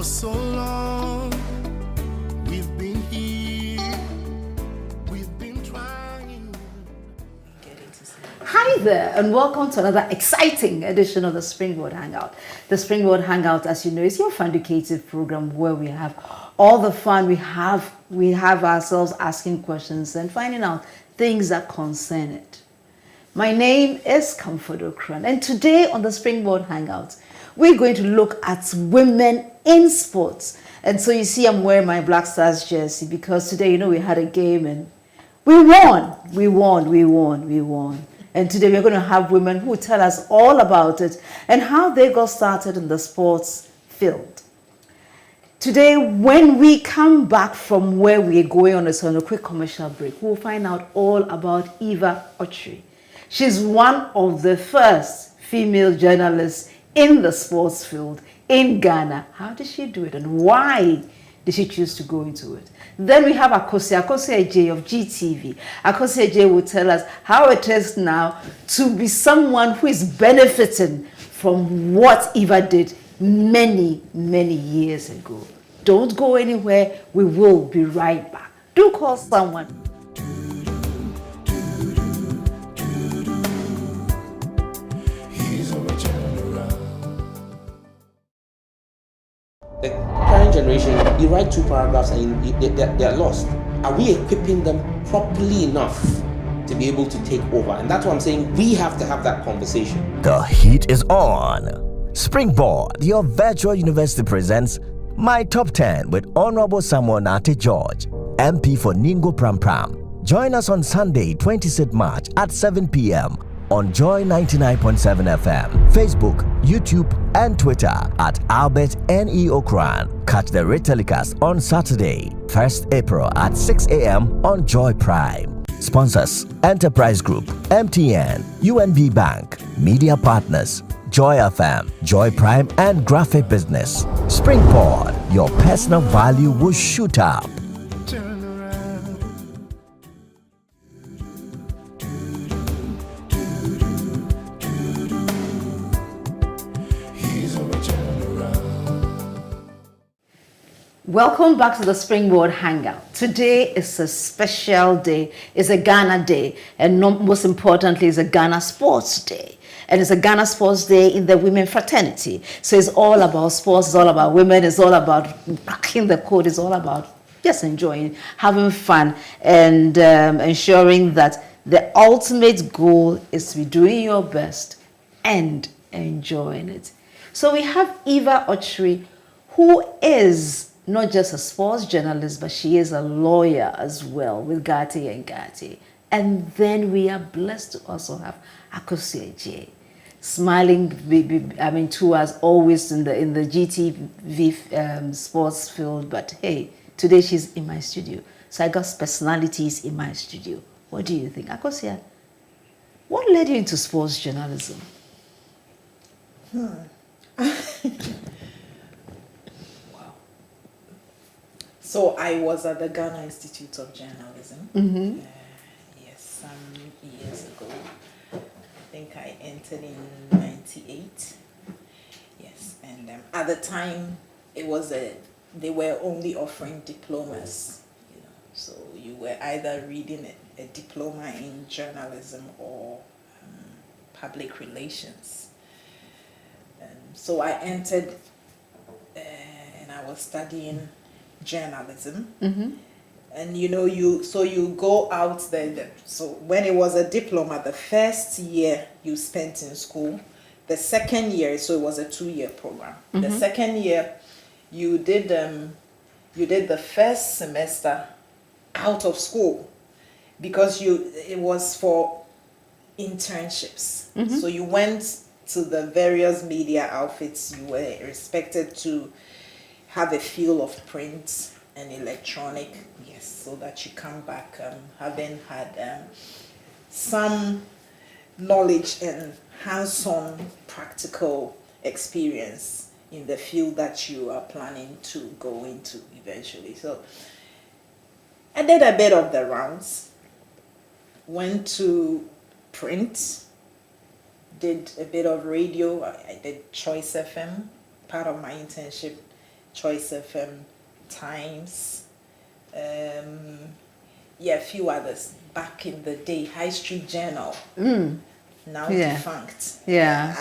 For so long, we've been here, we've been trying. Hi there, and welcome to another exciting edition of the Springboard Hangout. The Springboard Hangout, as you know, is your fun-educative program where we have all the fun. We have ourselves asking questions and finding out things that concern it. My name is Comfort Ocran, and today on the Springboard Hangout, we're going to look at women in sports. And so you see I'm wearing my Black Stars jersey because today, you know, we had a game and we won. And today we're going to have women who tell us all about it and how they got started in the sports field. Today, when we come back from where we're going on a quick commercial break, we'll find out all about Eva Ochyere. She's one of the first female journalists in the sports field in Ghana. How did she do it and why did she choose to go into it? Then we have Akosua Adjei of GTV. Akosua will tell us how it is now to be someone who is benefiting from what Eva did many, many years ago. Don't go anywhere. We will be right back. Do call someone. The current generation, you write 2 paragraphs and they're lost. Are we equipping them properly enough to be able to take over? And that's what I'm saying. We have to have that conversation. The heat is on. Springboard, your virtual university, presents My Top 10 with Honorable Samuel Nate George, MP for Ningo Pram Pram. Join us on Sunday, 26th March at 7 p.m. on Joy 99.7 FM, Facebook, YouTube, and Twitter at Albert N.E. Ocran. Catch the retelecast on Saturday, 1st April at 6 a.m. on Joy Prime. Sponsors: Enterprise Group, MTN, UNB Bank, Media Partners, Joy FM, Joy Prime, and Graphic Business. Springboard, your personal value will shoot up. Welcome back to the Springboard Hangout. Today is a special day. It's a Ghana Day, and most importantly, it's a Ghana Sports Day. And it's a Ghana Sports Day in the women fraternity. So it's all about sports, it's all about women, it's all about cracking the code, it's all about just enjoying, having fun, and ensuring that the ultimate goal is to be doing your best and enjoying it. So we have Eva Ochyere, who is not just a sports journalist, but she is a lawyer as well with Gati and Gati. And then we are blessed to also have Akosua Adjei, smiling to us always in the GTV sports field. But hey, today she's in my studio, so I got personalities in my studio. What do you think, Akosua? What led you into sports journalism? So I was at the Ghana Institute of Journalism. Yes, some years ago. I think I entered in '98. Yes, and at the time they were only offering diplomas. You know, so you were either reading a diploma in journalism or public relations. So I entered, and I was studying journalism. And you know, you go out there. So when it was a diploma, the first year you spent in school, the second year, so it was a 2-year program. The second year you did the first semester out of school because it was for internships. So you went to the various media outfits. You were expected to have a feel of print and electronic, yes, so that you come back having had some knowledge and hands-on practical experience in the field that you are planning to go into eventually. So I did a bit of the rounds, went to print, did a bit of radio. I did Choice FM, part of my internship. Choice FM, Times, a few others. Back in the day, High Street Journal, now Yeah. defunct. Yeah.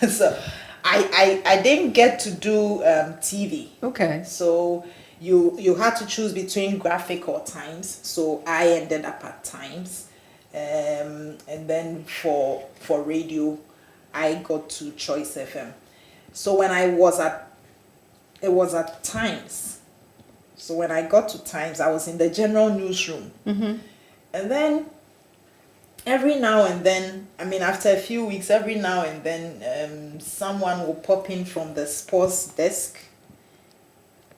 So I didn't get to do TV. Okay. So you had to choose between graphic or Times. So I ended up at Times, and then for radio, I got to Choice FM. So when it was at Times. So when I got to Times, I was in the general newsroom, and then every now and then, I mean, after a few weeks, every now and then, someone will pop in from the sports desk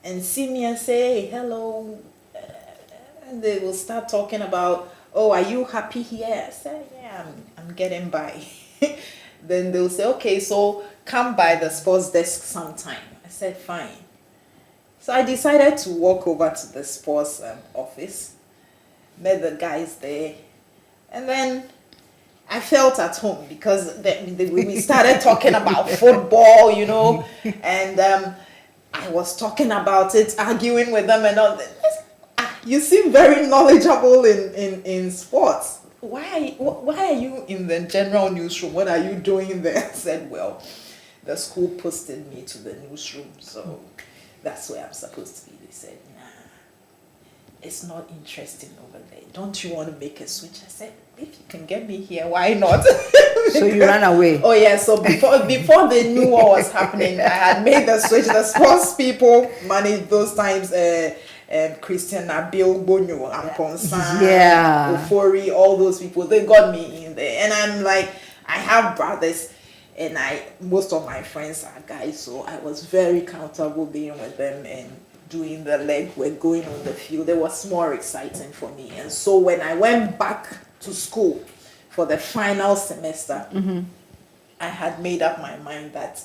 and see me and say, hey, hello. And they will start talking about, oh, are you happy here? I said, yeah, I'm getting by. Then they'll say, okay, so come by the sports desk sometime. I said, fine. So I decided to walk over to the sports office, met the guys there, and then I felt at home because we started talking about football, and I was talking about it, arguing with them and all that. You seem very knowledgeable in sports. Why are you in the general newsroom? What are you doing there? I said, well, the school posted me to the newsroom, so that's where I'm supposed to be. They said, nah, it's not interesting over there. Don't you want to make a switch? I said, if you can get me here, why not? So you ran away. Oh yeah, so before they knew what was happening, I had made the switch. The sports people managed those times. Christian Abil Bonyo, Amponsan, Ofori, all those people, they got me in there. And I'm like, I have brothers, and most of my friends are guys, so I was very comfortable being with them and doing the leg work, going on the field. It was more exciting for me. And so when I went back to school for the final semester, I had made up my mind that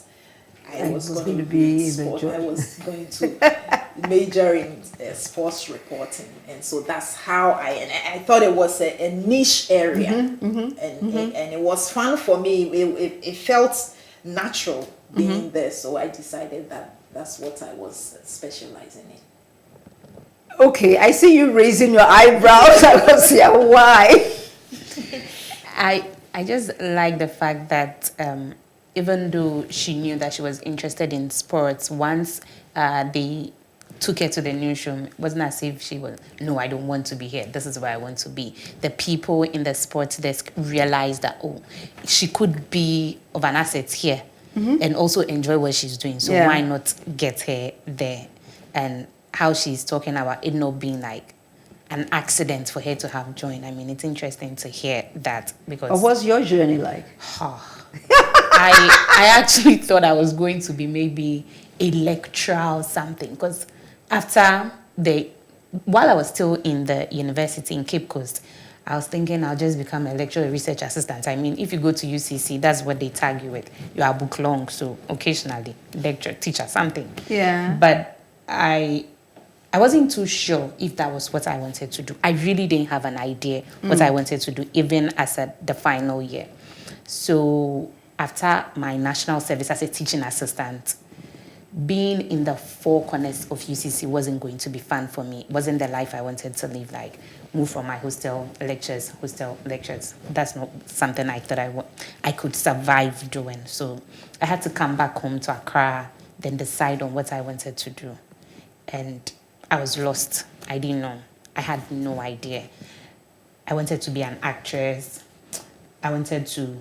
I was going to be in sport. I was going to major in sports reporting, and so that's how I thought it was a niche area, and it was fun for me. It felt natural being there, so I decided that's what I was specializing in. Okay, I see you raising your eyebrows. I was here. Why? I just like the fact that even though she knew that she was interested in sports, once they took her to the newsroom, it wasn't as if she was, no, I don't want to be here. This is where I want to be. The people in the sports desk realized that, oh, she could be of an asset here and also enjoy what she's doing. So why not get her there? And how she's talking about it not being like an accident for her to have joined. I mean, it's interesting to hear that because... What's your journey like? I actually thought I was going to be maybe a lecturer or something, because while I was still in the university in Cape Coast, I was thinking I'll just become a lecturer research assistant. I mean, if you go to UCC, that's what they tag you with. You are book long, so occasionally lecture, teacher, something. Yeah. But I wasn't too sure if that was what I wanted to do. I really didn't have an idea what I wanted to do, even as the final year. So after my national service as a teaching assistant, being in the four corners of UCC wasn't going to be fun for me. It wasn't the life I wanted to live, like move from my hostel lectures. That's not something I thought I could survive doing. So I had to come back home to Accra, then decide on what I wanted to do. And I was lost. I didn't know. I had no idea. I wanted to be an actress. I wanted to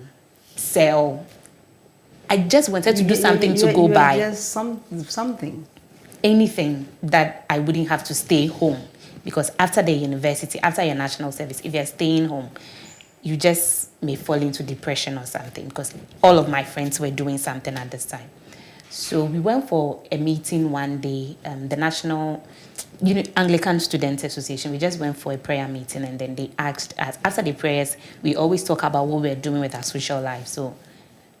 sell. I just wanted to do something to go by. Just something. Anything that I wouldn't have to stay home. Because after the university, after your national service, if you're staying home, you just may fall into depression or something. Because all of my friends were doing something at this time. So we went for a meeting one day, the National Anglican Student Association. We just went for a prayer meeting, and then they asked us, after the prayers, we always talk about what we're doing with our social life. So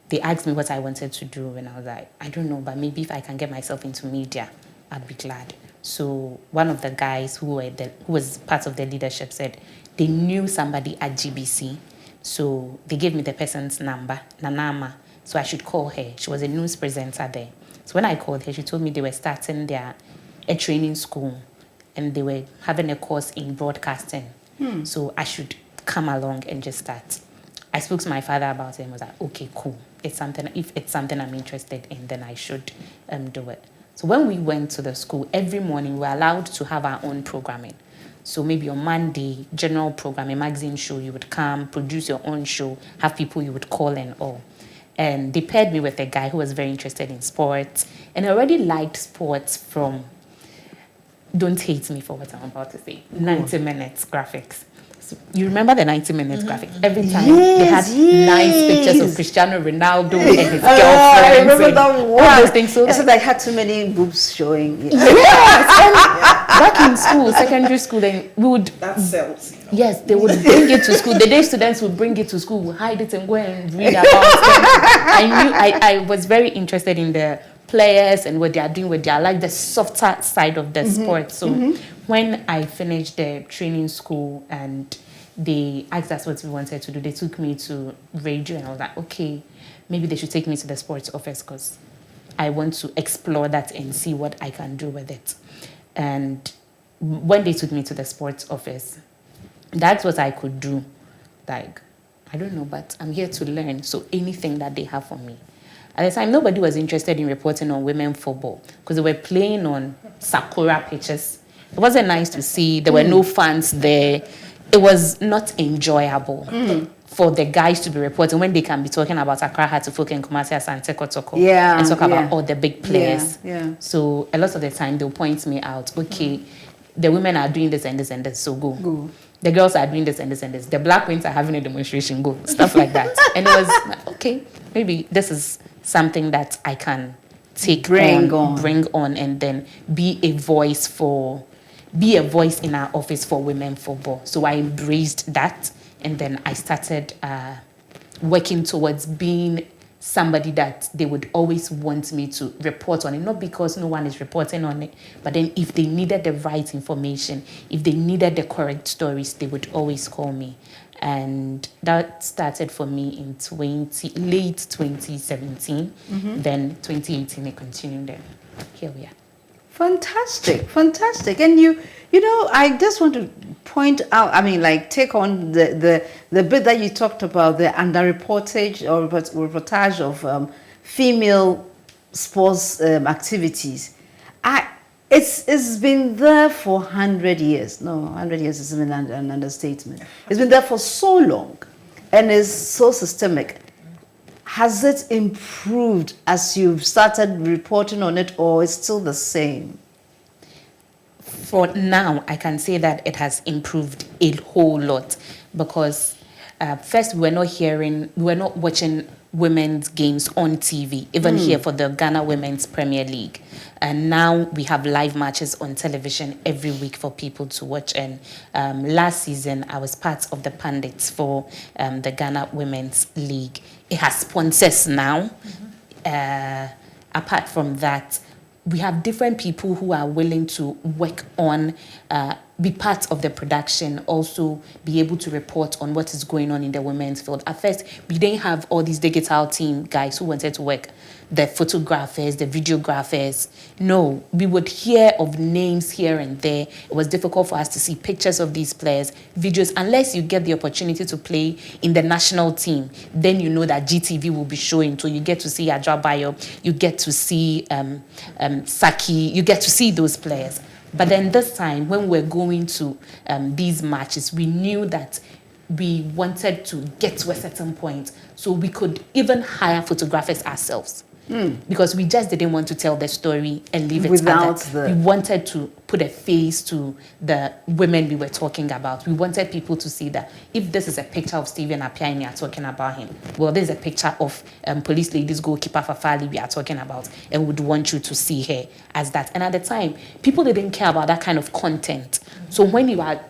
they asked me what I wanted to do, and I was like, I don't know, but maybe if I can get myself into media, I'd be glad. So one of the guys who was part of the leadership said they knew somebody at GBC. So they gave me the person's number, Nanama. So I should call her. She was a news presenter there. So when I called her, she told me they were starting a training school and they were having a course in broadcasting. So I should come along and just start. I spoke to my father about it and was like, okay, cool. If it's something I'm interested in, then I should do it. So when we went to the school, every morning we were allowed to have our own programming. So maybe on Monday, general programming, magazine show, you would come, produce your own show, have people you would call and all. And they paired me with a guy who was very interested in sports. And I already liked sports from, don't hate me for what I'm about to say, 90 minutes graphics. So you remember the 90 minutes graphics? Every time they had nice pictures of Cristiano Ronaldo and his girlfriend. I remember that one. All those things. So I said I had too many boobs showing. Back in school, secondary school, then we would. That sells. Yes, they would bring it to school. The day students would bring it to school, would hide it and go and read about it. I was very interested in the players and what they are doing with their like the softer side of the sport. So when I finished the training school and they asked us what we wanted to do, they took me to radio and I was like, okay, maybe they should take me to the sports office because I want to explore that and see what I can do with it. And when they took me to the sports office, that's what I could do. Like, I don't know, but I'm here to learn. So anything that they have for me. At the time, nobody was interested in reporting on women football because they were playing on Sakura pitches. It wasn't nice to see. There were no fans there. It was not enjoyable for the guys to be reporting when they can be talking about Accra Hatufok and Kumasi Asante Kotoko and talk about all the big players. So a lot of the time, they'll point me out. Okay, the women are doing this and this and this, so go. The girls are doing this and this and this. The black queens are having a demonstration, go. Stuff like that. And it was, okay, maybe this is something that I can bring on and then be a voice in our office for women football. So I embraced that and then I started working towards being somebody that they would always want me to report on it, not because no one is reporting on it, but then if they needed the right information, if they needed the correct stories, they would always call me. And that started for me in late 2017. Then 2018 it continued and here we are. Fantastic. And you know, I just want to point out, I mean, like, take on the bit that you talked about, the underreportage or reportage of female sports activities. It's been there for 100 years. No, 100 years is an understatement. It's been there for so long and is so systemic. Has it improved as you've started reporting on it, or is it still the same? For now, I can say that it has improved a whole lot because first we're not watching women's games on TV, even here for the Ghana Women's Premier League. And now we have live matches on television every week for people to watch. And last season, I was part of the pundits for the Ghana Women's League. It has sponsors now. Apart from that, we have different people who are willing to work on, be part of the production, also be able to report on what is going on in the women's field. At first, we didn't have all these digital team guys who wanted to work, the photographers, the videographers. No, we would hear of names here and there. It was difficult for us to see pictures of these players, videos, unless you get the opportunity to play in the national team. Then you know that GTV will be showing. So you get to see Adjei, you get to see Saki, you get to see those players. But then this time, when we're going to these matches, we knew that we wanted to get to a certain point so we could even hire photographers ourselves. Because we just didn't want to tell the story and leave it without at that. We wanted to put a face to the women we were talking about. We wanted people to see that if this is a picture of Stephen Appiah and we are talking about him, well, this is a picture of police ladies goalkeeper Fafali we are talking about, and would want you to see her as that. And at the time, people didn't care about that kind of content. So when you are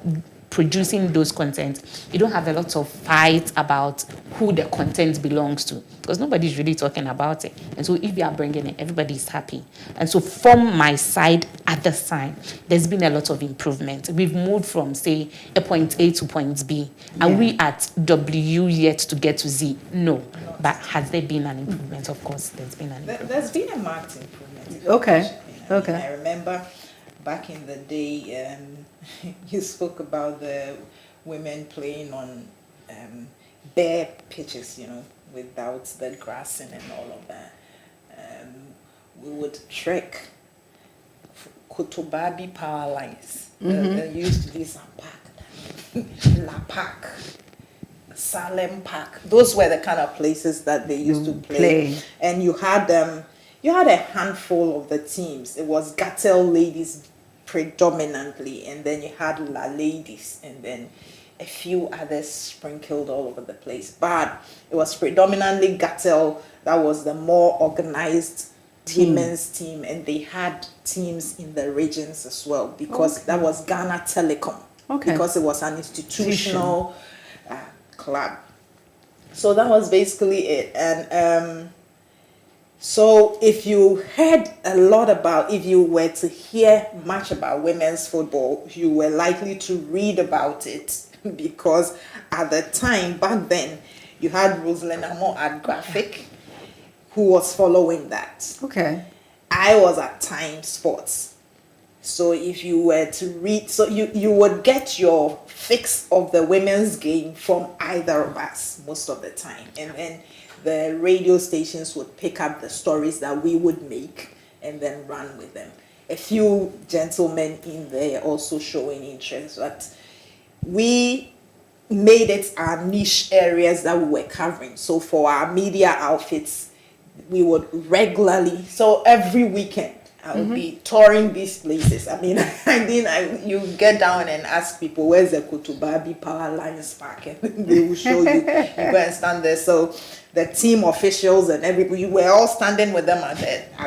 producing those content, you don't have a lot of fight about who the content belongs to, because nobody's really talking about it. And so if you are bringing it, everybody's happy. And so from my side at the time, there's been a lot of improvement. We've moved from, say, a point A to point B. Are we at W yet to get to Z? No. But has there been an improvement? Of course, there's been an improvement. There's been a marked improvement. Okay. I mean, I remember back in the day, you spoke about the women playing on bare pitches, without the grassing and all of that. We would trek Kotobabi power lines. There used to be some park, La Park, Salem Park. Those were the kind of places that they used to play. And you had a handful of the teams. It was Gatel ladies predominantly, and then you had La Ladies, and then a few others sprinkled all over the place. But it was predominantly Gatel that was the more organized women's team, and they had teams in the regions as well, because that was Ghana Telecom, because it was an institutional club. So that was basically it. And so if you heard a lot about, if you were to hear much about women's football, you were likely to read about it, because at the time, back then, you had Rosalind Amo at Graphic, who was following that. Okay. I was at Time Sports. So if you were to read, so you would get your fix of the women's game from either of us most of the time. And then the radio stations would pick up the stories that we would make and then run with them. A few gentlemen in there also showing interest, but we made it our niche areas that we were covering. So for our media outfits, we would regularly, so every weekend, I would be touring these places. I mean, you get down and ask people, where's the Kotobabi Power Lines Park? And they will show you. You go and stand there. So the team officials and everybody, we were all standing with them at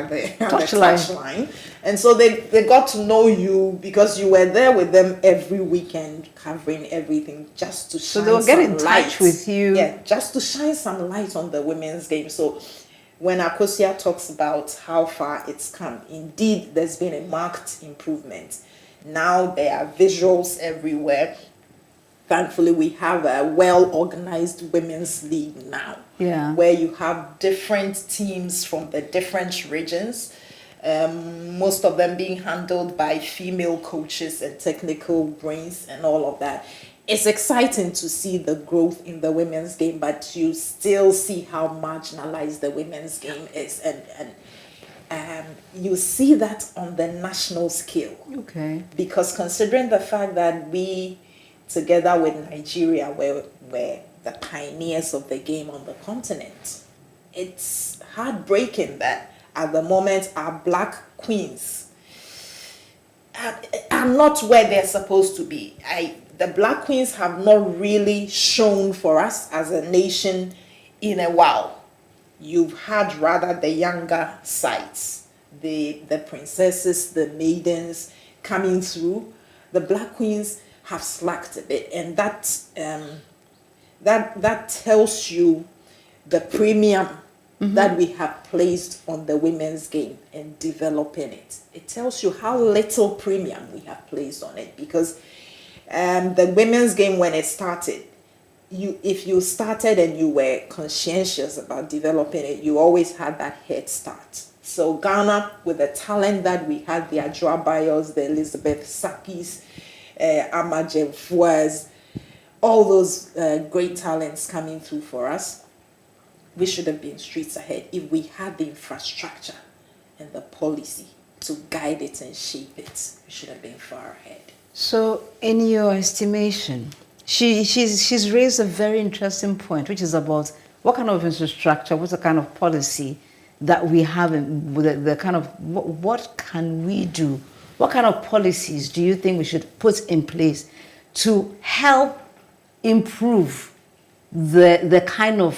the touch line. And so they got to know you because you were there with them every weekend, covering everything, just to shine some light. So they will get in touch with you. Yeah, just to shine some light on the women's game. So when Akosua talks about how far it's come, indeed, there's been a marked improvement. Now there are visuals everywhere. Thankfully, we have a well-organized women's league now, where you have different teams from the different regions, most of them being handled by female coaches and technical brains and all of that. It's exciting to see the growth in the women's game, but you still see how marginalized the women's game is, and you see that on the national scale. Okay. Because considering the fact that we, together with Nigeria, were the pioneers of the game on the continent, it's heartbreaking that at the moment our black queens are not where they're supposed to be. The black queens have not really shown for us as a nation in a while. You've had rather the younger sides, the princesses, the maidens coming through. The black queens have slacked a bit, and that tells you the premium that we have placed on the women's game and developing it. It tells you how little premium we have placed on it, because the women's game, when it started, if you started and you were conscientious about developing it, you always had that head start. So Ghana, with the talent that we had, the Adjei Bayos, the Elizabeth Sakis, Adjei Fuas, all those great talents coming through for us, we should have been streets ahead if we had the infrastructure and the policy to guide it and shape it. We should have been far ahead. So, in your estimation, she's raised a very interesting point, which is about what kind of infrastructure, what's the kind of policy that we have, the kind of what can we do? What kind of policies do you think we should put in place to help improve the kind of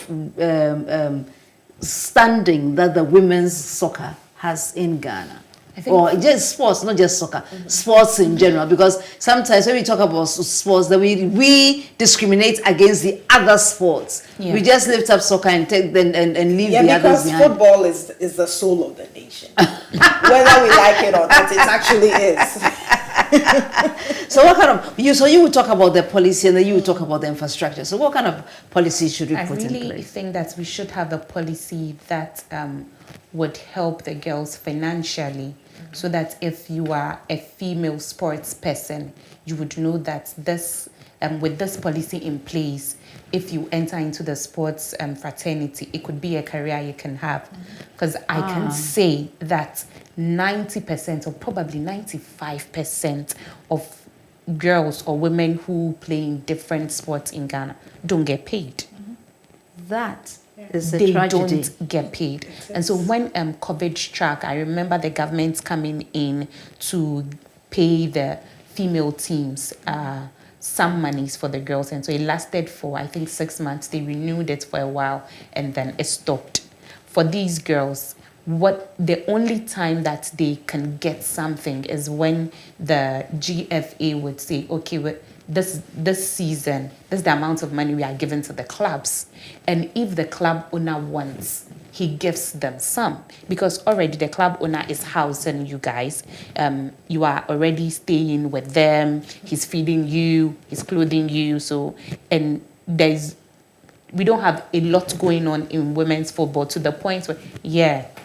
standing that the women's soccer has in Ghana? Or just sports, not just soccer, sports in general, because sometimes when we talk about sports, then we discriminate against the other sports. Yeah. We just lift up soccer and take them and leave the others because behind. football is the soul of the nation. Whether we like it or not, it actually is. So what kind of you would talk about the policy and then you would talk about the infrastructure. So what kind of policy should we put in I really place? think that we should have a policy that would help the girls financially, so that if you are a female sports person, you would know that this with this policy in place, if you enter into the sports fraternity, it could be a career you can have. Because I can say that 90% or probably 95% of girls or women who play in different sports in Ghana don't get paid. That is a They tragedy. don't get paid. And so when COVID struck, I remember the government coming in to pay the female teams some monies for the girls. And so it lasted for, I think, 6 months. They renewed it for a while and then it stopped. For these girls, the only time that they can get something is when the GFA would say, okay, this season, this is the amount of money we are giving to the clubs. And if the club owner wants, he gives them some. Because already the club owner is housing you guys. You are already staying with them. He's feeding you, he's clothing you. So, and we don't have a lot going on in women's football to the point where,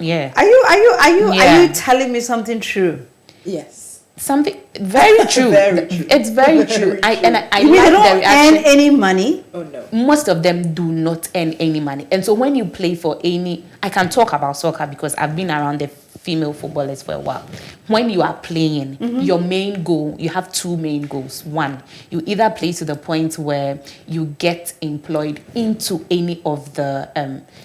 Are you telling me something true? Yes. Something very true. Very true. It's very true. I You mean like they the don't reaction. earn any money? Oh no. Most of them do not earn any money. And so when you play for any, I can talk about soccer because I've been around the female footballers for a while. When you are playing, your main goal, you have two main goals. One, you either play to the point where you get employed into any of the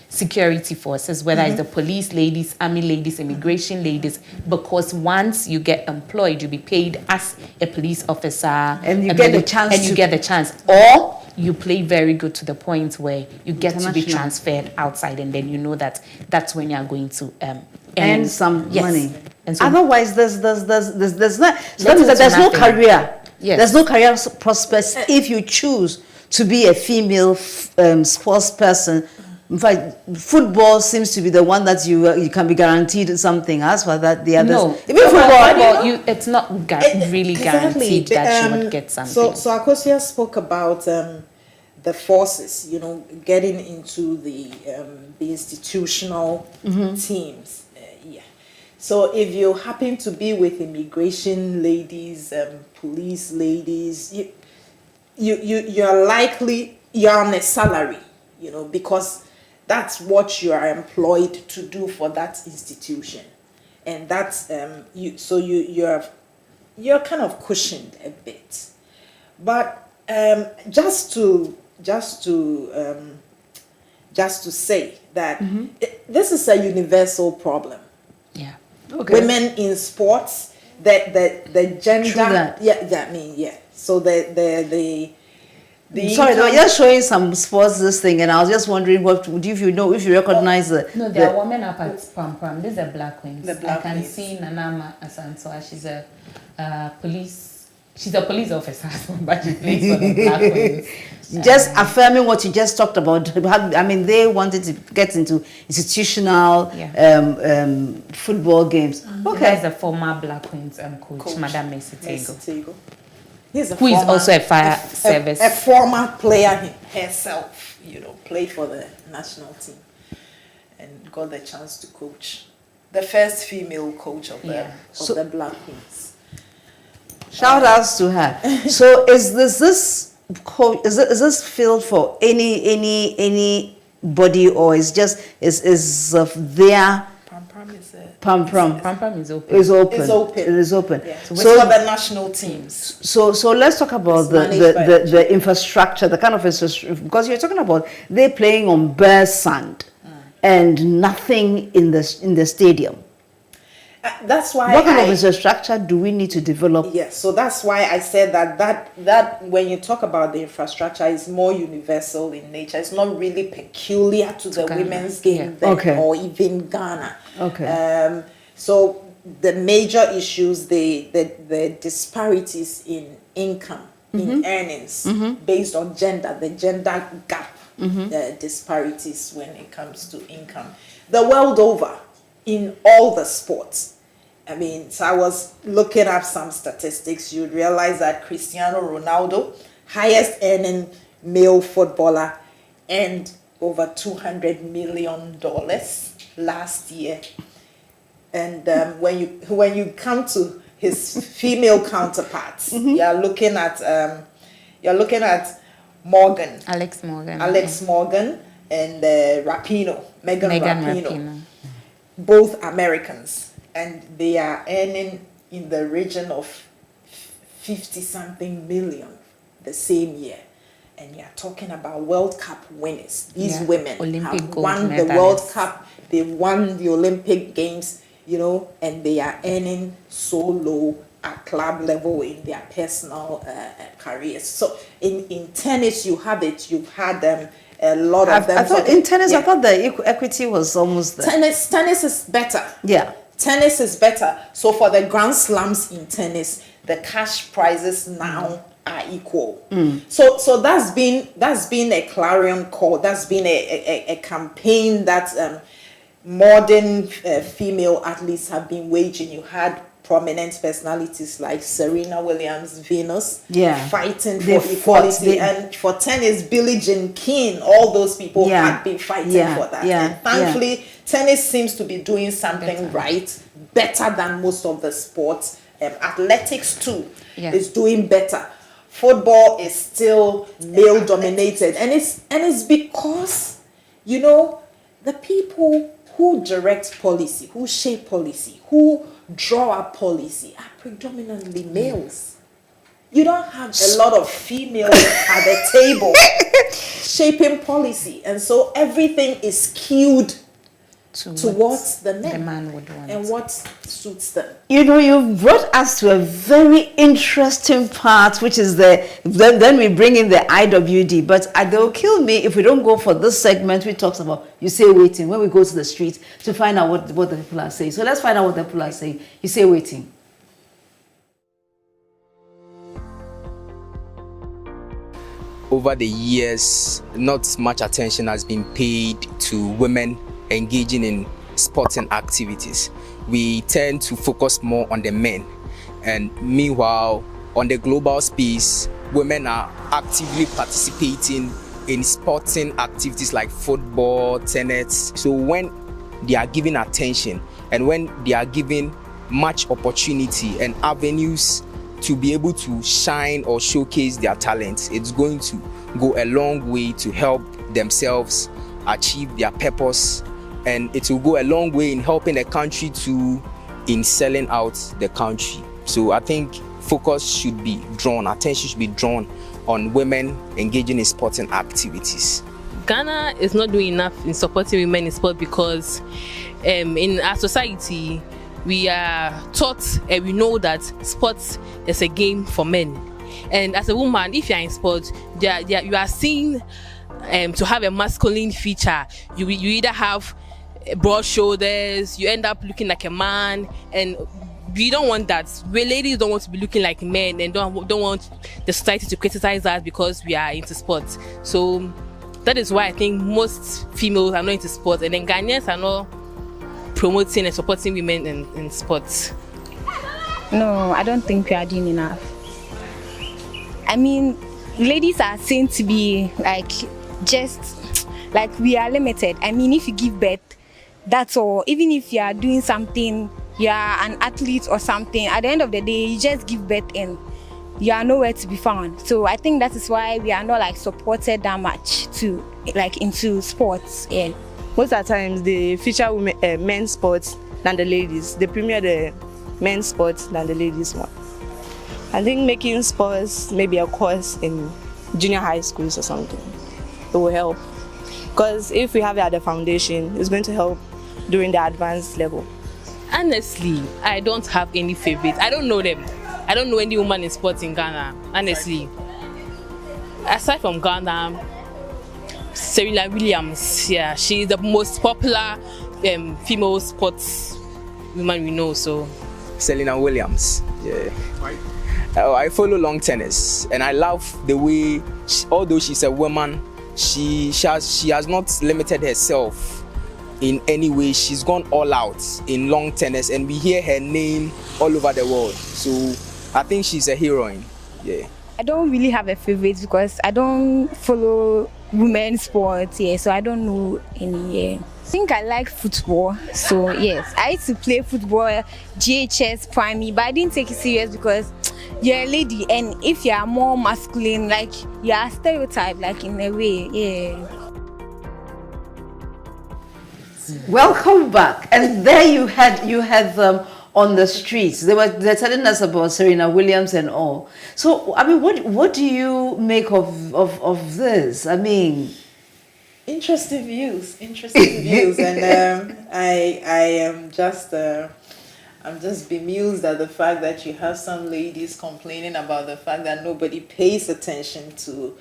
security forces, whether it's the police ladies, army ladies, immigration ladies, because once you get employed, you'll be paid as a police officer. And you get the chance And you to- get the chance. Or you play very good to the point where you get to be International. transferred outside, and then you know that that's when you're going to Earn some Yes. money. And so Otherwise, there's not. So that means Little that there's to no nothing. career. Yes. There's no career prospects if you choose to be a female sports person. In fact, football seems to be the one that you can be guaranteed something. As for that, the others, no, even football. football, it's not really Exactly. guaranteed that you would get something. So Akosua spoke about the forces, getting into the institutional teams. Yeah. So if you happen to be with immigration ladies, police ladies, you're likely you're on a salary, because that's what you are employed to do for that institution, and that's you're kind of cushioned a bit, but just to say that this is a universal problem. Yeah. Okay. Women in sports, the gender, True that. So the Sorry, they were just showing some sports this thing, and I was just wondering if you recognize the. No, there are women up at Pam Pam. These are Black Queens. The Black I can Queens. see Nanama Asantoa. She's a police. She's a police officer, but she plays for the Black Queens. Just affirming what you just talked about. I mean, they wanted to get into institutional football games. Okay. There's a former Black Queens coach, Madam Mesitego, Tego. who is also a fire service. A former player herself, played for the national team and got the chance to coach. The first female coach of the Black Queens. Shout outs to her. So is this field for anybody, or is just is of their Pam Pam is Pam Pam? Pam Pam is open. Is open. It's open. It is open. Yeah. So it's for the national teams. So let's talk about It's managed by the infrastructure, the kind of infrastructure, because you're talking about they playing on bare sand and nothing in the stadium. That's why What kind of infrastructure do we need to develop? Yes, so that's why I said that when you talk about the infrastructure, it's more universal in nature. It's not really peculiar to the Ghana. women's game Yeah. then, or even Ghana. Okay. So the major issues, the disparities in income, in earnings, based on gender, the gender gap, the disparities when it comes to income. The world over, in all the sports. I mean, so I was looking up some statistics. You'd realize that Cristiano Ronaldo, highest earning male footballer, earned over $200 million last year. And when you come to his female counterparts, you're looking at Alex Morgan, and Megan Rapinoe, both Americans, and they are earning in the region of 50-something million the same year. And you're talking about World Cup winners. These women Olympic have gold won the medalists. World Cup, they've won the Olympic Games, and they are earning so low at club level in their personal careers. So in tennis, you have it. You've had a lot of them. I thought in tennis, I thought the equity was almost there. Tennis is better. Yeah. Tennis is better. So for the Grand Slams in tennis, the cash prizes now are equal. So that's been a clarion call. That's been a campaign that modern female athletes have been waging. You had prominent personalities like Serena Williams, Venus, fighting for equality, and for tennis, Billie Jean King. All those people had been fighting for that. And thankfully, tennis seems to be doing something better than most of the sports. Athletics too is doing better. Football is still male dominated, and it's because the people who direct policy, who shape policy, who draw up policy are predominantly males. You don't have a lot of females at the table shaping policy, and so everything is skewed towards the men, the man would want, and what suits them. You brought us to a very interesting part, which is then we bring in the IWD. But they will kill me if we don't go for this segment. We talks about you say waiting when we go to the street to find out what the people are saying. So let's find out what the people are saying. You say waiting. Over the years, not much attention has been paid to women engaging in sporting activities. We tend to focus more on the men, and meanwhile on the global space, women are actively participating in sporting activities like football, tennis. So when they are given attention and when they are given much opportunity and avenues to be able to shine or showcase their talents, it's going to go a long way to help themselves achieve their purpose, and it will go a long way in helping the country in selling out the country. So I think attention should be drawn on women engaging in sporting activities. Ghana is not doing enough in supporting women in sport because in our society we are taught and we know that sports is a game for men. And as a woman, if you are in sport, you are seen to have a masculine feature. You either have broad shoulders, you end up looking like a man, and we don't want that. We ladies don't want to be looking like men, and don't want the society to criticize us because we are into sports. So that is why I think most females are not into sports, and then Ghanaians are not promoting and supporting women in sports. No, I don't think we are doing enough. I mean, ladies are seen to be like we are limited. I mean, if you give birth, that's all. Even if you are doing something, you are an athlete or something, at the end of the day, you just give birth and you are nowhere to be found. So I think that is why we are not supported that much into sports. Yeah. Most of the times they feature men's sports than the ladies. They premiere the men's sports than the ladies one. I think making sports maybe a course in junior high schools or something, it will help. Because if we have it at the foundation, it's going to help during the advanced level. Honestly, I don't have any favorites. I don't know them. I don't know any woman in sports in Ghana, honestly. Aside from Ghana, Serena Williams, she's the most popular female sports woman we know. So Serena Williams. Yeah. I follow long tennis, and I love the way, although she's a woman, she has not limited herself in any way. She's gone all out in long tennis, and we hear her name all over the world. So I think she's a heroine. Yeah. I don't really have a favorite because I don't follow women's sports, so I don't know any. I think I like football, so yes, I used to play football, GHS, primary, but I didn't take it serious because you're a lady, and if you are more masculine, like you are stereotyped, like in a way, yeah. Welcome back. And there you had them on the streets. They're telling us about Serena Williams and all. So I mean, what do you make of this? I mean, interesting views, and I am just I'm just bemused at the fact that you have some ladies complaining about the fact that nobody pays attention to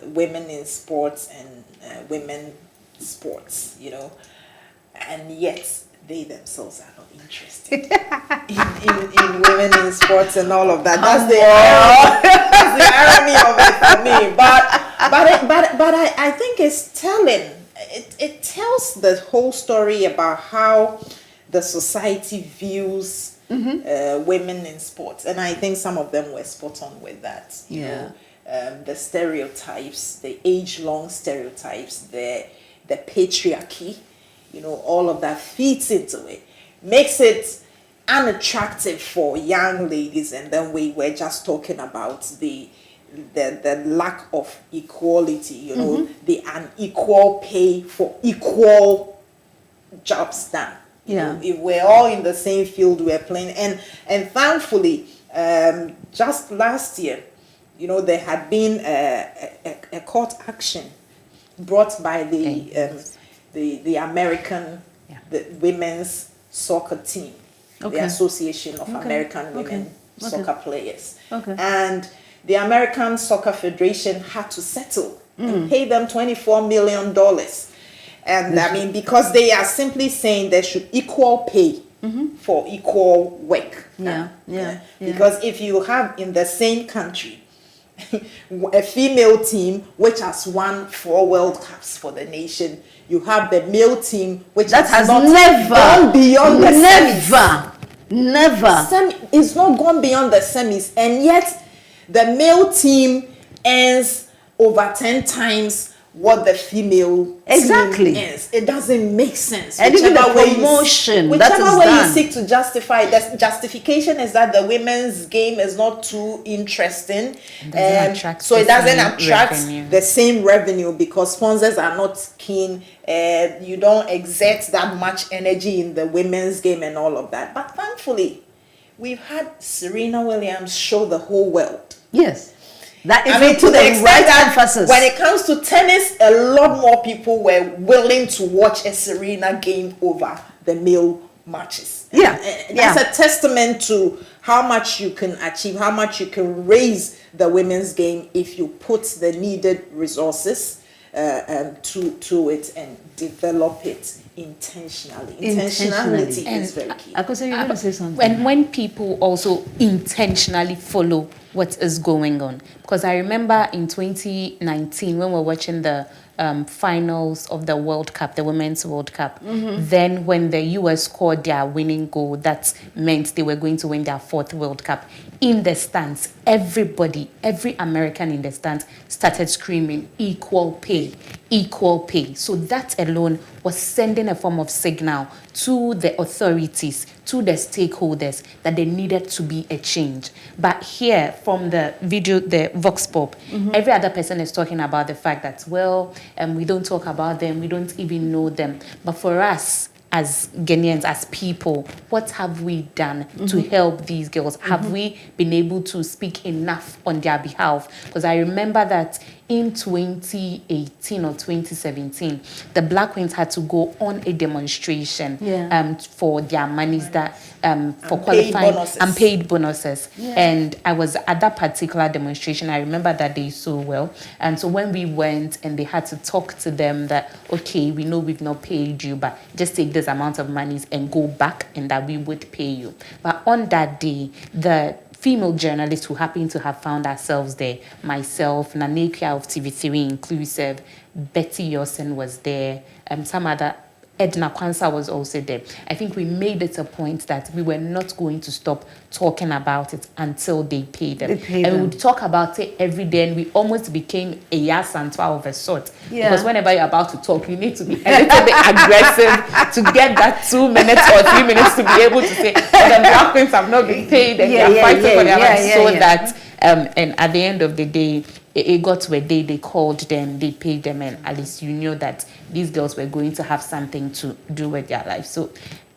women in sports and women sports, and yet they themselves are not interested in women in sports and all of that. That's the irony of it for me. But I think it's telling. It tells the whole story about how the society views women in sports, and I think some of them were spot on with that. You know, the stereotypes, the age-long stereotypes, the patriarchy. All of that feeds into it, makes it unattractive for young ladies. And then we were just talking about the lack of equality, the unequal pay for equal jobs done. If we're all in the same field, we're playing. And thankfully, just last year, there had been a court action brought by the American the women's soccer team, the Association of American Women Soccer Players. And the American Soccer Federation had to settle and pay them $24 million. And I mean, because they are simply saying there should equal pay for equal work. Because if you have in the same country a female team which has won 4 World Cups for the nation, you have the male team which has not gone beyond the semis. It's not gone beyond the semis, and yet the male team earns over 10 times what the female team earns. It doesn't make sense. And even the promotion, whichever way you seek to justify, the justification is that the women's game is not too interesting, so it doesn't attract the same revenue because sponsors are not keen. You don't exert that much energy in the women's game and all of that. But thankfully, we've had Serena Williams show the whole world. Yes. That is to the right emphasis. When it comes to tennis, a lot more people were willing to watch a Serena game over the male matches. That's a testament to how much you can achieve, how much you can raise the women's game if you put the needed resources to it and develop it intentionally. Intentionality is very key. Akosua, you're going to say something. And when people also intentionally follow what is going on, because I remember in 2019 when we were watching the finals of the World Cup, the Women's World Cup, then when the US scored their winning goal, that meant they were going to win their 4th World Cup. In the stands, everybody, every American in the stands started screaming, equal pay, equal pay. So that alone was sending a form of signal to the authorities, to the stakeholders, that there needed to be a change. But here, from the video, the Vox Pop, every other person is talking about the fact that, we don't talk about them, we don't even know them. But for us, as Ghanaians, as people, what have we done to help these girls? Have we been able to speak enough on their behalf? Because I remember that in 2018 or 2017, the Black Queens had to go on a demonstration for their monies that for qualifying unpaid bonuses. And I was at that particular demonstration. I remember that day so well. And so when we went and they had to talk to them that, okay, we know we've not paid you, but just take this amount of monies and go back and that we would pay you. But on that day, the female journalists who happened to have found ourselves there, myself, Nanekia of TV3 inclusive, Betty Yosen was there, some other, Edna Kwanzaa was also there. I think we made it a point that we were not going to stop talking about it until they paid them. We would talk about it every day, and we almost became a yasantwa of a sort. Because whenever you're about to talk, you need to be a little bit aggressive to get that 2 minutes or 3 minutes to be able to say, oh, the Black Queens have not been paid, and they're fighting for their rights, so that, and at the end of the day, it got to a day they called them, they paid them, and at least you knew that these girls were going to have something to do with their life. So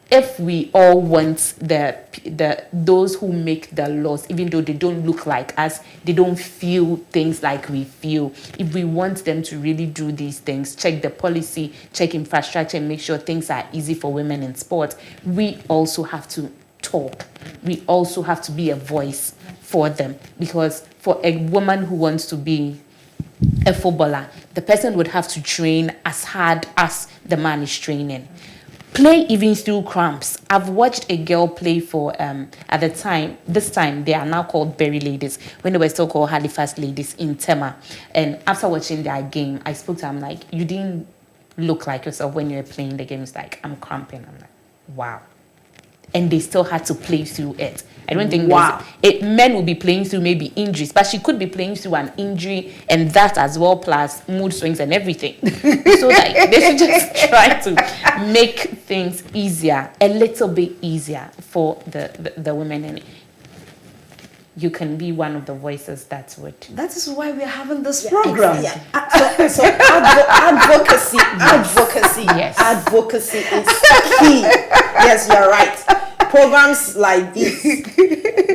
if we all want those who make the laws, even though they don't look like us, they don't feel things like we feel, if we want them to really do these things, check the policy, check infrastructure, and make sure things are easy for women in sport, we also have to talk. We also have to be a voice for them, because for a woman who wants to be a footballer, the person would have to train as hard as the man is training. Play even through cramps. I've watched a girl play for, at the time, this time they are now called Berry Ladies, when they were still called Halifax Ladies in Tema. And after watching their game, I spoke to her, I'm like, you didn't look like yourself when you were playing the game. It's like, I'm cramping. I'm like, wow. And they still had to play through it. I don't think men will be playing through maybe injuries, but she could be playing through an injury and that as well, plus mood swings and everything. So like they should just try to make things easier, a little bit easier for the women. And you can be one of the voices that would. That is why we're having this program. So advocacy, yes. Advocacy is key. Yes, you're right. Programs like this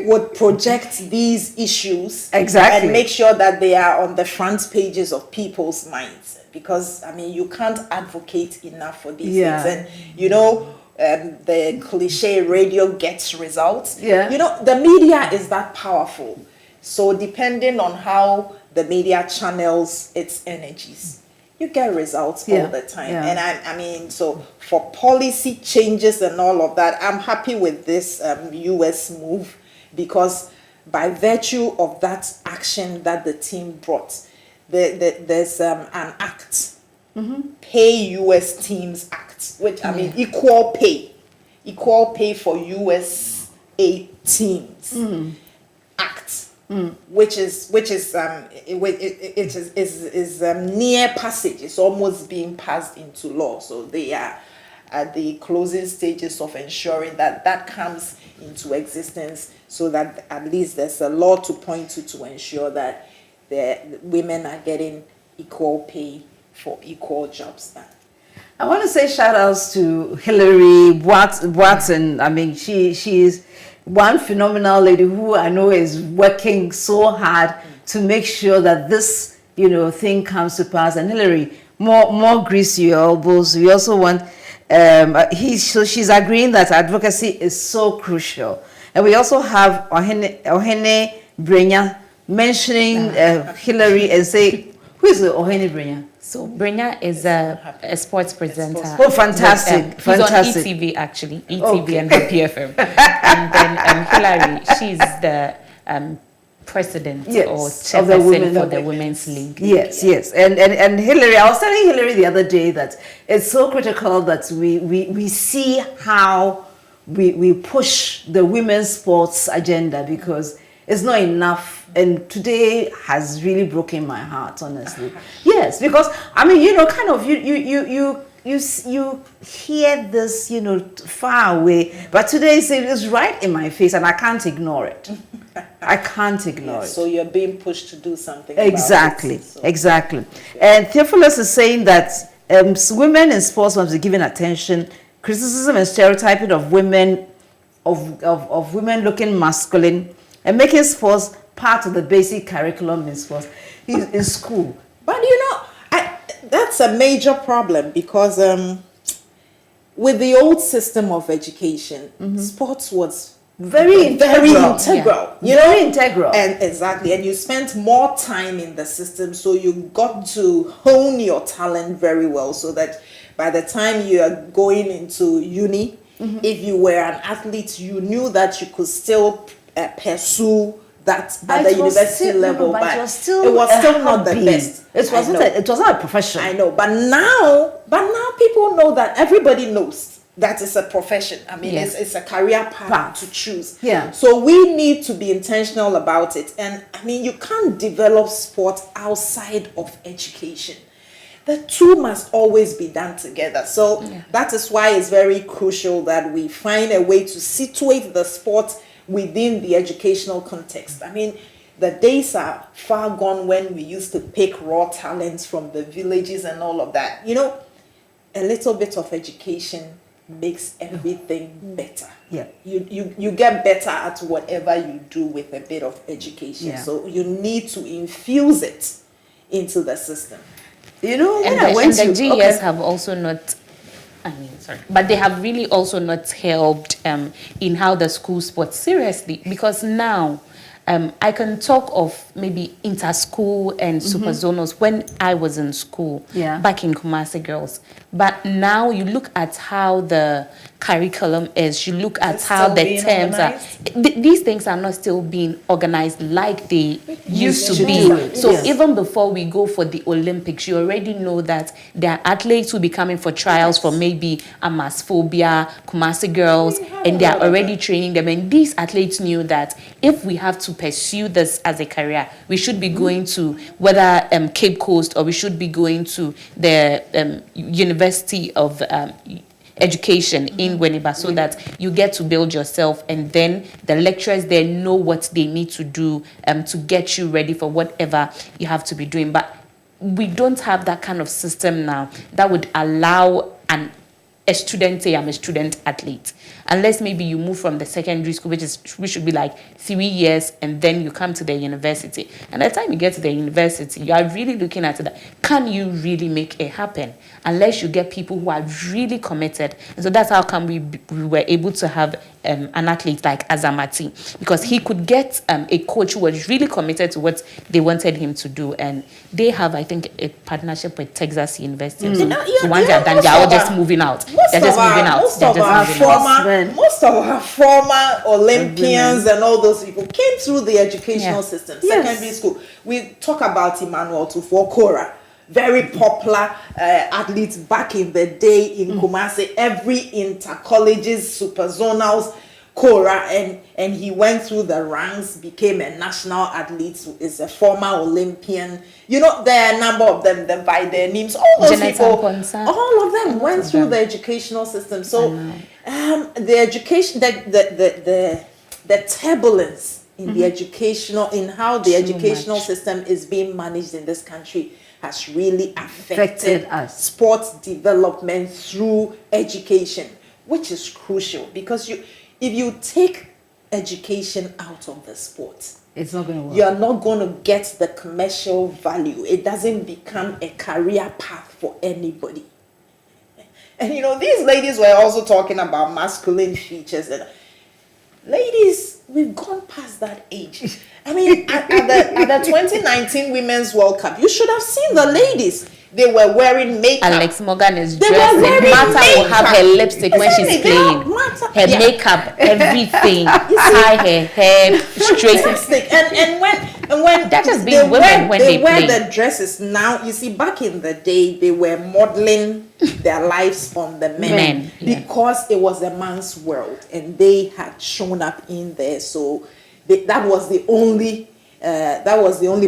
would project these issues and make sure that they are on the front pages of people's minds. Because I mean, you can't advocate enough for these things, and you know. The cliche radio gets results. You know, the media is that powerful. So depending on how the media channels its energies, you get results all the time. And I mean, so for policy changes and all of that, I'm happy with this US move, because by virtue of that action that the team brought, there's an act. Pay US Teams Act, which I mean equal pay for USA teams Act, which is near passage. It's almost being passed into law. So they are at the closing stages of ensuring that that comes into existence, so that at least there's a law to point to ensure that the women are getting equal pay for equal jobs done. I want to say shout outs to Hillary Watson. I mean, she is one phenomenal lady who I know is working so hard to make sure that this, thing comes to pass. And Hillary, more grease to your elbows. We also want, so she's agreeing that advocacy is so crucial. And we also have Ohene Brenya mentioning Hillary and say, who is Ohene Brenya? So Brenya is a sports presenter. Oh, fantastic! He's on ETV actually, ETV and Happy FM. And then Hillary, she's the president or chairperson for the Women's League. Yes. And Hillary, I was telling Hillary the other day that it's so critical that we see how we push the women's sports agenda, because it's not enough. And today has really broken my heart, honestly. Yes, because I mean, kind of you hear this, far away, but today it's right in my face, and I can't ignore it. I can't ignore it. So you're being pushed to do something. Exactly, about it, so. Exactly. And Theophilus is saying that women in sports must be given attention. Criticism and stereotyping of women, of women looking masculine, and making sports part of the basic curriculum in sports. he's in school. But that's a major problem because with the old system of education, sports was Very integral. Very integral. And exactly. And you spent more time in the system, so you got to hone your talent very well so that by the time you are going into uni, if you were an athlete, you knew that you could still pursue that at the university level, but it was still not the best. It wasn't a profession. I know, but now people know that. Everybody knows that it's a profession. I mean, it's a career path to choose. Yeah. So we need to be intentional about it. And I mean, you can't develop sport outside of education. The two must always be done together. So that is why it's very crucial that we find a way to situate the sport within the educational context. I mean, the days are far gone when we used to pick raw talents from the villages and all of that. A little bit of education makes everything better. Yeah. You get better at whatever you do with a bit of education. Yeah. So you need to infuse it into the system. And the GES have also not, but they have really also not helped in how the school sports seriously, because now I can talk of maybe inter-school and super zonals when I was in school back in Kumasi Girls. But now you look at how the curriculum is, you look at how the terms are. These things are not still being organized like they used to be. So even before we go for the Olympics, you already know that there are athletes who will be coming for trials for maybe Amasphobia, Kumasi Girls, and they are already training them. And these athletes knew that if we have to pursue this as a career, we should be going to whether Cape Coast or we should be going to the University of Education in Winneba, so that you get to build yourself, and then the lecturers there know what they need to do to get you ready for whatever you have to be doing. But we don't have that kind of system now that would allow a student say, I'm a student athlete. Unless maybe you move from the secondary school, which should be like 3 years, and then you come to the university. And by the time you get to the university, you are really looking at that. Can you really make it happen? Unless you get people who are really committed. And so that's how come we were able to have an athlete like Azamati, because he could get a coach who was really committed to what they wanted him to do. And they have, I think, a partnership with Texas University. So once they're done, they're all just moving out. Most of our former Olympians and all those people came through the educational system, secondary school. We talk about Emmanuel Tufo-Kora, very popular athletes back in the day in Kumasi. Every inter-colleges, super zonals, Kora, and he went through the ranks, became a national athlete, is a former Olympian. There are a number of them by their names. All those people, all of them went through the educational system. So the education, the turbulence in the educational, in how the educational system is being managed in this country has really affected us. Sports development through education, which is crucial, because if you take education out of the sport, it's not going to work. You're not going to get the commercial value. It doesn't become a career path for anybody. And these ladies were also talking about masculine features. And ladies, we've gone past that age. I mean, at the 2019 Women's World Cup, you should have seen the ladies. They were wearing makeup. Alex Morgan is dressing. Martha will have her lipstick when she's playing. Her makeup, everything. Tie her hair straight. And when that just being women when they wear play. the dresses now, you see, back in the day, they were modeling their lives on the men because it was a man's world, and they had shown up in there. So that was the only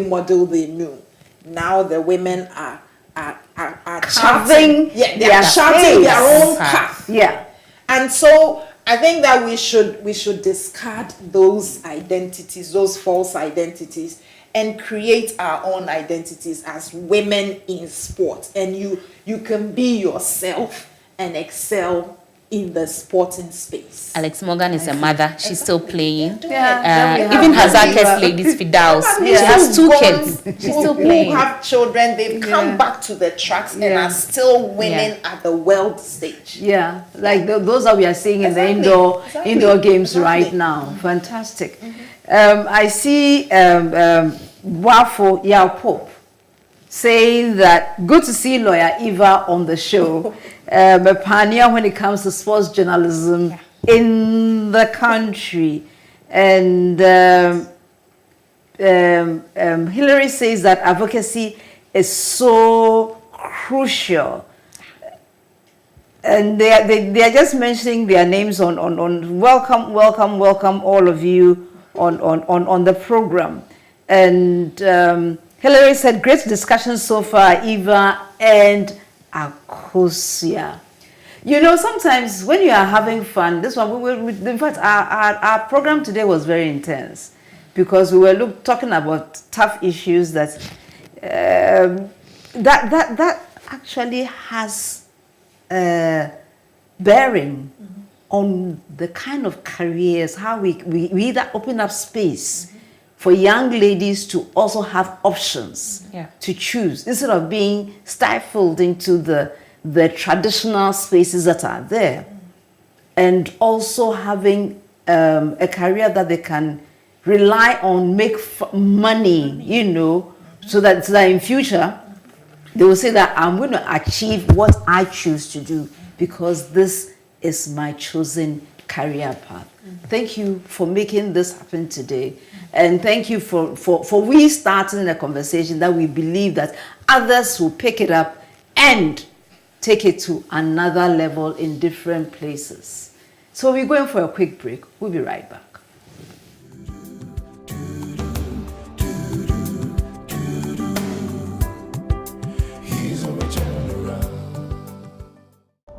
model they knew. Now the women are charting, they are charting their own path. Yeah. And so I think that we should discard those identities, those false identities, and create our own identities as women in sport. And you can be yourself and excel in the sporting space. Alex Morgan is a mother. She's still playing. Yeah. Even Hazardous ladies Fidaus. She has 2 kids. She's still playing. Who have children, they've come back to the tracks and are still winning at the world stage. Yeah, like those that we are seeing in the indoor games right now. Fantastic. I see Wafo Yao Pope saying that good to see lawyer Eva on the show. A pioneer when it comes to sports journalism in the country. And Hillary says that advocacy is so crucial. And they are just mentioning their names on welcome all of you on the program. And Hillary said, great discussion so far, Eva and Akosua. You know, sometimes when you are having fun, this one, in fact, our program today was very intense because we were talking about tough issues that that actually has bearing on the kind of careers, how we either open up space for young ladies to also have options to choose instead of being stifled into the traditional spaces that are there, and also having a career that they can rely on, make money, you know, so that in future they will say that I'm going to achieve what I choose to do because this is my chosen career path. Thank you for making this happen today. And thank you for we starting a conversation that we believe that others will pick it up and take it to another level in different places. So we're going for a quick break. We'll be right back.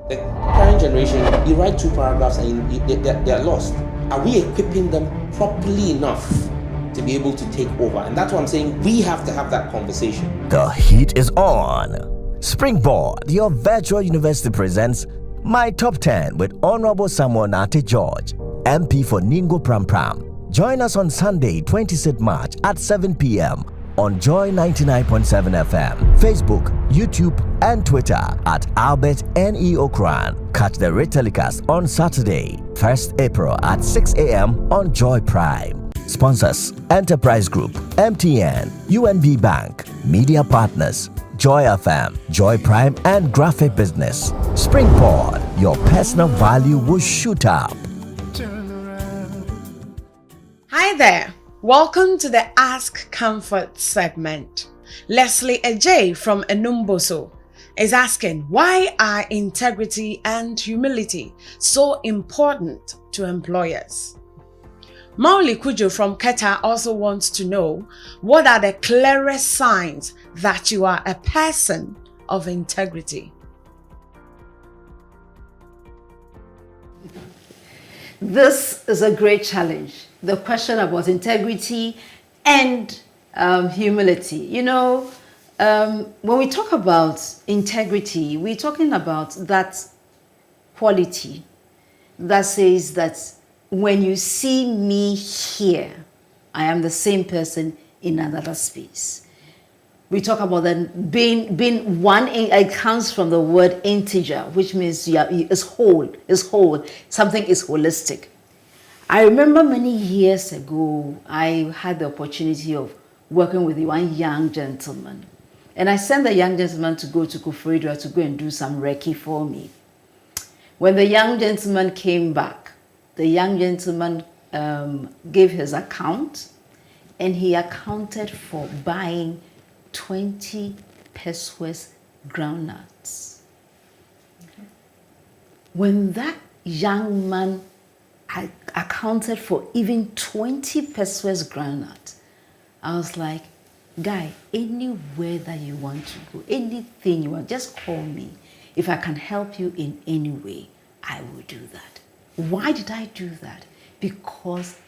The current generation, you write 2 paragraphs and they're lost. Are we equipping them properly enough to be able to take over? And that's what I'm saying. We have to have that conversation. The heat is on. Springboard, your virtual university, presents My Top 10 with Honorable Samuel Nate George, MP for Ningo Pram Pram. Join us on Sunday, 26th March at 7 p.m. on Joy 99.7 FM, Facebook, YouTube, and Twitter at Albert N.E. Ocran. Catch the retelecast on Saturday, 1st April at 6 a.m. on Joy Prime. Sponsors: Enterprise Group, MTN, UNB Bank, Media Partners, Joy FM, Joy Prime, and Graphic Business. Springboard, your personal value will shoot up. Hi there. Welcome to the Ask Comfort segment. Leslie Adjei from Enumboso is asking, why are integrity and humility so important to employers? Mauli Kujo from Keta also wants to know, what are the clearest signs that you are a person of integrity? This is a great challenge. The question about integrity and humility. You know, when we talk about integrity, we're talking about that quality that says that when you see me here, I am the same person in another space. We talk about that being one. It comes from the word integer, which means is whole. Something is holistic. I remember many years ago, I had the opportunity of working with one young gentleman. And I sent the young gentleman to go to Kufridra to go and do some Reiki for me. When the young gentleman came back, the young gentleman gave his account, and he accounted for buying 20 pesos groundnuts. When that young man accounted for even 20 pesos groundnut, I was like, guy, anywhere that you want to go, anything you want, just call me. If I can help you in any way, I will do that. Why did I do that? Because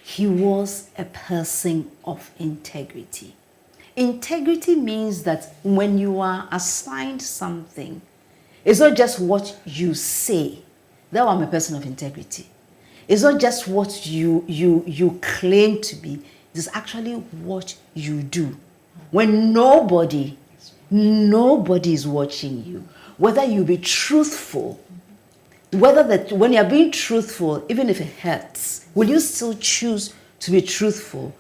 he was a person of integrity. Integrity means that when you are assigned something, it's not just what you say, that I'm a person of integrity. It's not just what you claim to be, it's actually what you do. When nobody is watching you, whether you be truthful, whether that when you're being truthful, even if it hurts, will you still choose to be truthful?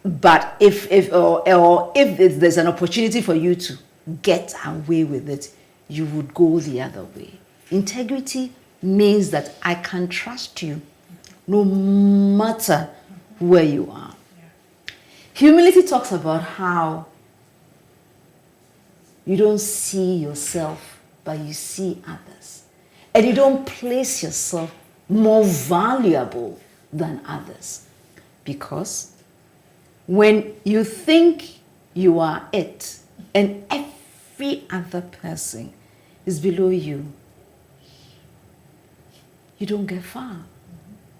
But if there's an opportunity for you to get away with it, you would go the other way. Integrity means that I can trust you no matter where you are. Humility talks about how you don't see yourself, but you see others. And you don't place yourself more valuable than others. Because when you think you are it, and every other person is below you, you don't get far.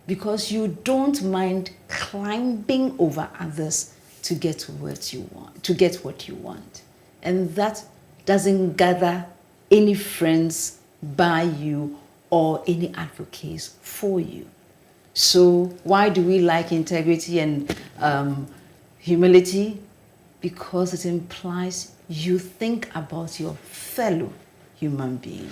Because you don't mind climbing over others to get what you want. And that doesn't gather any friends by you or any advocates for you. So why do we like integrity and humility? Because it implies you think about your fellow human being.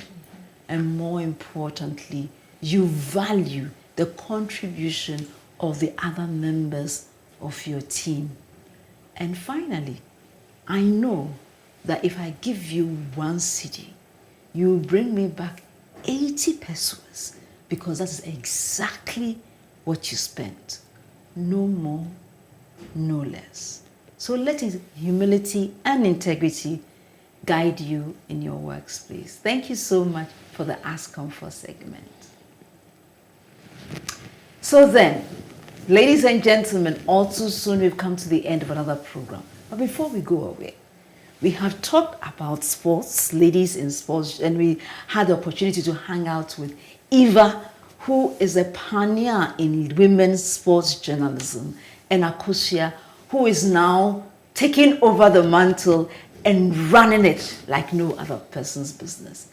And more importantly, you value the contribution of the other members of your team. And finally, I know that if I give you 1 cedi, you bring me back 80 pesos, because that is exactly what you spent. No more, no less. So let humility and integrity guide you in your workspace. Thank you so much for the Ask Comfort segment. So then, ladies and gentlemen, all too soon we've come to the end of another program. But before we go away, we have talked about sports, ladies in sports, and we had the opportunity to hang out with Eva, who is a pioneer in women's sports journalism, and Akosua, who is now taking over the mantle and running it like no other person's business.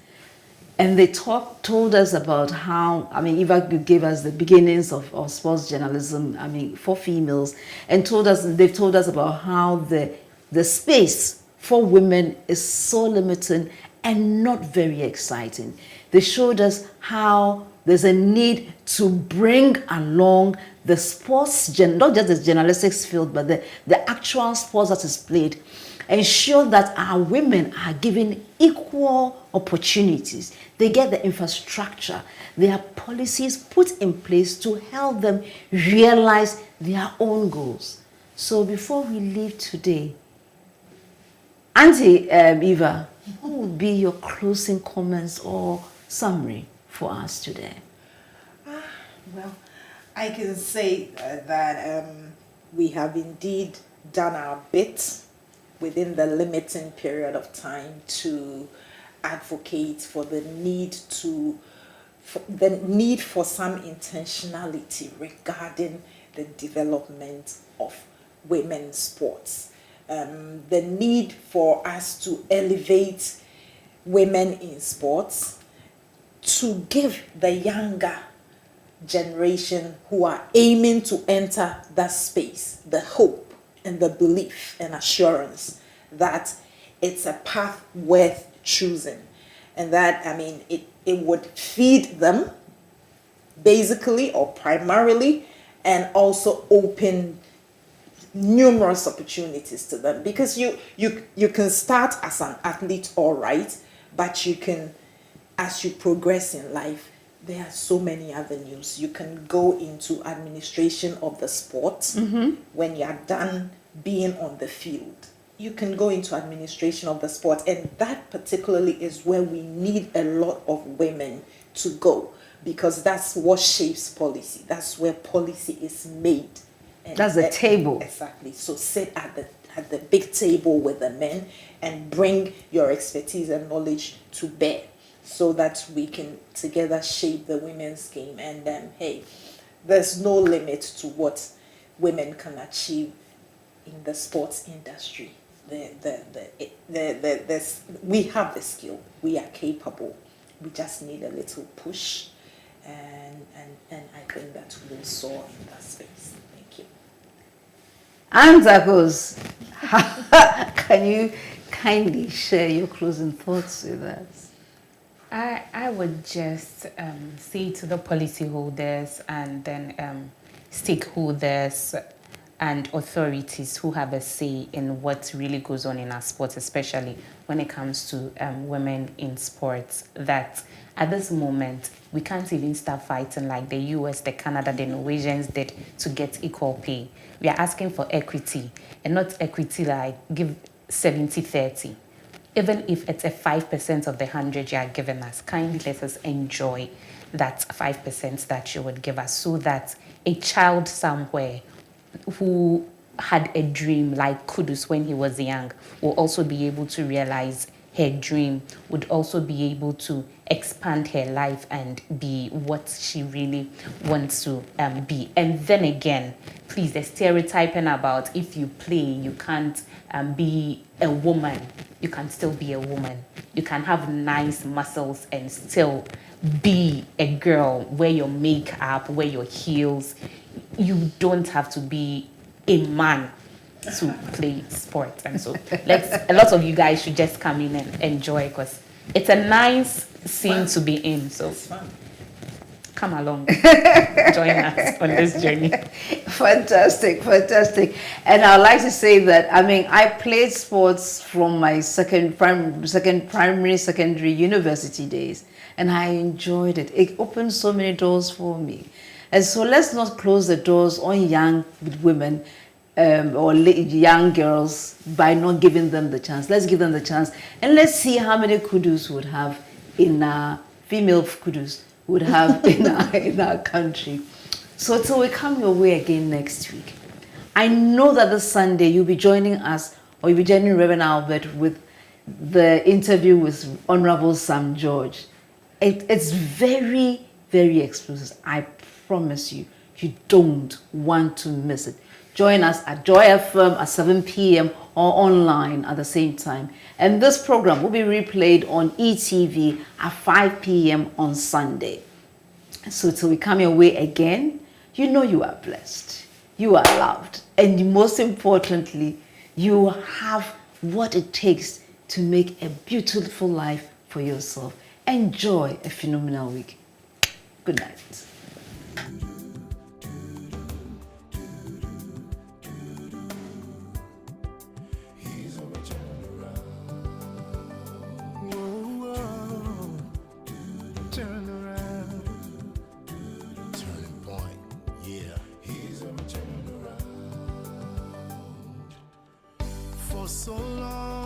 And they told us about how, Eva gave us the beginnings of sports journalism, for females, and they've told us about how the space for women is so limited and not very exciting. They showed us how there's a need to bring along the sports, not just the journalistics field, but the actual sports that is played, ensure that our women are given equal opportunities. They get the infrastructure. There are policies put in place to help them realize their own goals. So before we leave today, Auntie Eva, what would be your closing comments or summary for us today? Well, I can say that we have indeed done our bit within the limiting period of time to advocate for the need for some intentionality regarding the development of women's sports. The need for us to elevate women in sports, to give the younger generation who are aiming to enter that space the hope and the belief and assurance that it's a path worth choosing, and that it would feed them basically or primarily, and also open numerous opportunities to them, because you can start as an athlete, all right, but you can, as you progress in life, there are so many avenues. You can go into administration of the sport. When you are done being on the field, you can go into administration of the sport, and that particularly is where we need a lot of women to go, because that's what shapes policy. That's where policy is made. And that's the table. Exactly. So sit at the big table with the men and bring your expertise and knowledge to bear, so that we can together shape the women's game. And hey, there's no limit to what women can achieve in the sports industry. We have the skill. We are capable. We just need a little push and I think that we will soar in that space. Thank you. And Akos, can you kindly share your closing thoughts with us? I would just say to the policyholders and then stakeholders and authorities who have a say in what really goes on in our sports, especially when it comes to women in sports, that at this moment, we can't even start fighting like the US, the Canada, the Norwegians did to get equal pay. We are asking for equity, and not equity like give 70-30. Even if it's a 5% of the 100 you are giving us, kindly let us enjoy that 5% that you would give us, so that a child somewhere who had a dream like Kudus when he was young will also be able to realize her dream, would also be able to expand her life and be what she really wants to be. And then again, please, the stereotyping about if you play, you can't be a woman. You can still be a woman. You can have nice muscles and still be a girl. Wear your makeup, wear your heels. You don't have to be a man to play sports. And so a lot of you guys should just come in and enjoy, because it's a nice scene to be in. So come along, join us on this journey. Fantastic. And I'd like to say that, I mean, I played sports from my primary, secondary, university days, and I enjoyed it. It opened so many doors for me. And so let's not close the doors on young women or young girls by not giving them the chance. Let's give them the chance, and let's see how many kudus would have in our female kudus would have in our country. So till we come your way again next week, I know that this Sunday you'll be joining us, or you'll be joining Reverend Albert with the interview with Honorable Sam George. It's very, very exclusive. I promise you, you don't want to miss it. Join us at Joy FM at 7 p.m. or online at the same time. And this program will be replayed on ETV at 5 p.m. on Sunday. So till we come your way again, you know you are blessed, you are loved, and most importantly, you have what it takes to make a beautiful life for yourself. Enjoy a phenomenal week. Good night. For so long